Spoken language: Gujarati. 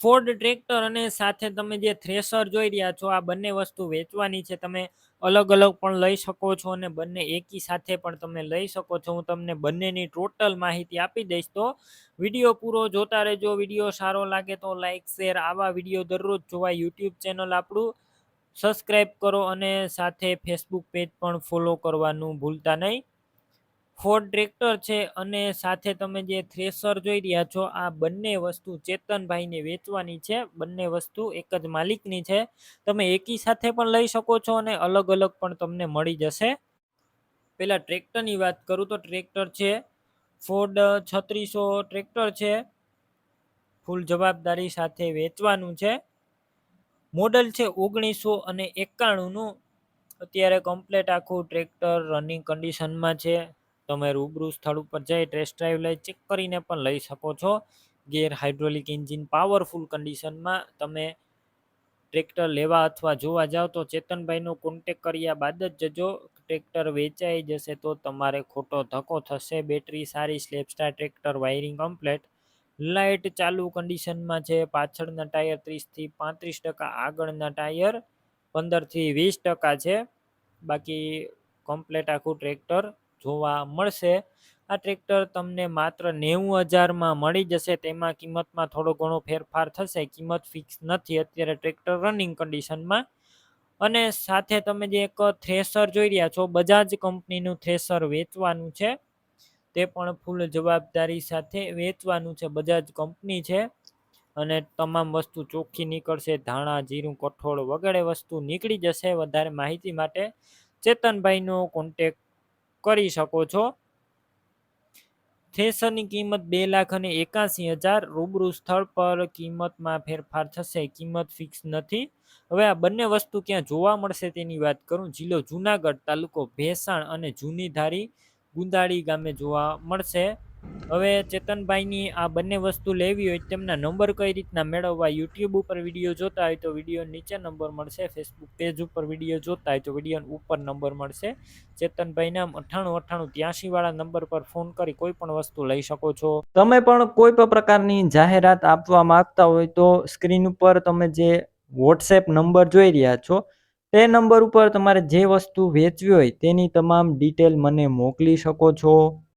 ફોર્ડ ટ્રેક્ટર અને સાથે તમે જે થ્રેશર જોઈ રહ્યા છો, આ બંને વસ્તુ વેચવાની છે. તમે અલગ અલગ પણ લઈ શકો છો અને બંને એકી સાથે પણ તમે લઈ શકો છો. હું તમને બંનેની ટોટલ માહિતી આપી દઈશ, તો વિડીયો પૂરો જોતા રહેજો. વિડીયો સારો લાગે તો લાઈક શેર, આવા વિડીયો દરરોજ જોવા યુટ્યુબ ચેનલ આપણું સબસ્ક્રાઈબ કરો અને સાથે ફેસબુક પેજ પણ ફોલો કરવાનું ભૂલતા નહીં. ફોર્ડ ટ્રેક્ટર છે અને સાથે તમે જે થ્રેશર જોઈ રહ્યા છો, આ બંને વસ્તુ ચેતનભાઈને વેચવાની છે. બંને વસ્તુ એક જ માલિકની છે. તમે એકી સાથે પણ લઈ શકો છો અને અલગ અલગ પણ તમને મળી જશે. પેલા ટ્રેક્ટરની વાત કરું તો ટ્રેક્ટર છે ફોર્ડ 3600 ટ્રેક્ટર છે. ફૂલ જવાબદારી સાથે વેચવાનું છે. મોડલ છે 1991નું. અત્યારે કમ્પ્લેટ આખું ટ્રેક્ટર રનિંગ કન્ડિશનમાં છે. તમે રૂબરૂ સ્થળ ઉપર જઈ ટેસ્ટ ડ્રાઈવ લઈ ચેક કરીને પણ લઈ શકો છો. ગેર હાઇડ્રોલિક એન્જિન પાવરફુલ કન્ડિશનમાં. તમે ટ્રેક્ટર લેવા અથવા જોવા જાઓ તો ચેતનભાઈનો કોન્ટેક કર્યા બાદ જ જજો. ટ્રેક્ટર વેચાઈ જશે તો તમારે ખોટો ધક્કો થશે. બેટરી સારી, સ્લેપસ્ટાર ટ્રેક્ટર, વાયરિંગ કમ્પ્લેટ, લાઇટ ચાલુ કન્ડિશનમાં છે. પાછળના ટાયર 30 થી 35%, આગળના ટાયર 15 થી 20% છે. બાકી કમ્પ્લેટ આખું ટ્રેક્ટર જોવા મળશે. આ ટ્રેક્ટર તમને માત્ર 90,000માં મળી જશે. તેમાં કિંમતમાં થોડો ઘણો ફેરફાર થશે. કિંમત ફિક્સ નથી અત્યારે ટ્રેક્ટર રનિંગ કન્ડિશનમાં. અને સાથે તમે જે એક થ્રેશર જોઈ રહ્યા છો, બજાજ કંપનીનું થ્રેશર વેચવાનું છે. તે પણ ફૂલ જવાબદારી સાથે વેચવાનું છે. બજાજ કંપની છે અને તમામ વસ્તુ ચોખ્ખી નીકળશે. ધાણા, જીરું, કઠોળ વગેરે વસ્તુ નીકળી જશે. વધારે માહિતી માટે ચેતનભાઈનો કોન્ટેક કરી શકો છો. થ્રેશરની કિંમત 2,81,000. રૂબરૂ સ્થળ પર કિંમતમાં ફેરફાર થશે. કિંમત ફિક્સ નથી. હવે આ બંને વસ્તુ ક્યાં જોવા મળશે તેની વાત કરું. જિલ્લો જુનાગઢ, તાલુકો ભેસાણ અને જૂની ધારી ગુંદાળી ગામે જોવા મળશે. હવે ચેતનભાઈની આ બંને વસ્તુ લેવી હોય તેમના નંબર કઈ રીતના મેળવવા, યુટ્યુબ ઉપર વિડીયો જોતા હોય તો વિડીયો નીચે નંબર મળશે. ફેસબુક પેજ ઉપર વિડીયો જોતા હોય તો વિડીયો ઉપર નંબર મળશે. ચેતનભાઈના 989883 વાળા નંબર પર ફોન કરી કોઈ પણ વસ્તુ લઈ શકો છો. તમે પણ કોઈ પણ પ્રકારની જાહેરાત આપવા માંગતા હોય તો સ્ક્રીન ઉપર તમે જે વોટ્સએપ નંબર જોઈ રહ્યા છો, તે નંબર ઉપર તમારે જે વસ્તુ વેચવી હોય તેની તમામ ડિટેલ મને મોકલી શકો છો.